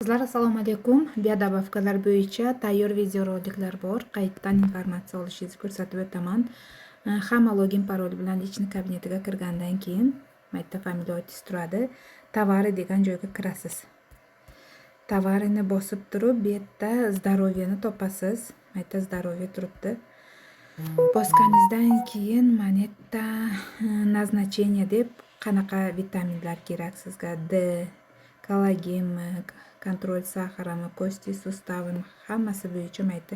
Sizlar assalomu alaykum. Biodobavkalar bo'yicha tayyor videoroliklar bor. Qaytadan informatsiya olishingizni ko'rsatib o'taman. Hamma login parol bilan lichniy kabinetiga kirgandan keyin mayda familiya otis turadi. Tovari degan joyga kirasiz. Tovarini bosib turib, bu yerda zdarovyeni topasiz. Mayda zdarovye turibdi. Bosganingizdan keyin mana yerda назначение deb qanaqa vitaminlar kerak sizga, D, kollagenmi, kontrol saharimi, kosti sustavini hammasi bo'yicha mayda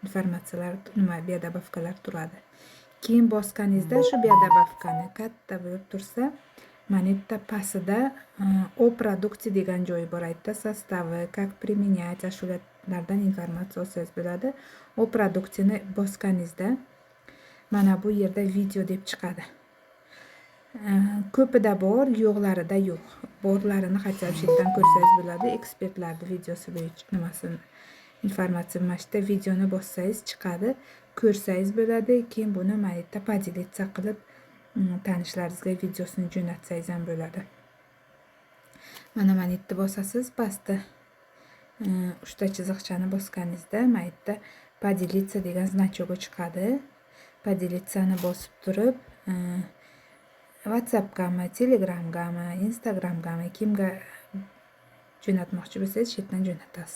informatsiyalar, biodobavkalar turadi. Keyin bosganingizda shu biodobavkani katta bo'lib tursa, mana yerda pastida o produksiya degan joyi bor. Aytda sostavi, как применять, shulardan informatsiya olsangiz bo'ladi. O produksiyani bosganingizda mana bu yerda video deb chiqadi. Ko'pida bor, yo'qlarida yo'q. Borlarini хотя бы chetdan ko'rsangiz bo'ladi. Ekspertlarning videosi bo'yicha nimasini informatsiya mana shu videoni bossangiz chiqadi. Ko'rsangiz bo'ladi. Keyin buni mana yerda поделиться qilib tanishlaringizga videosini jo'natsangiz ham bo'ladi. Mana yerda bosasiz, pastda uchta chiziqchani bosganingizda mana yerda поделиться degan значог'i chiqadi. Поделиться-ni bosib turib, WhatsAppgami, Telegramgami, Instagramgami kimga jo'natmoqchi bo'lsangiz, chetdan jo'natasiz.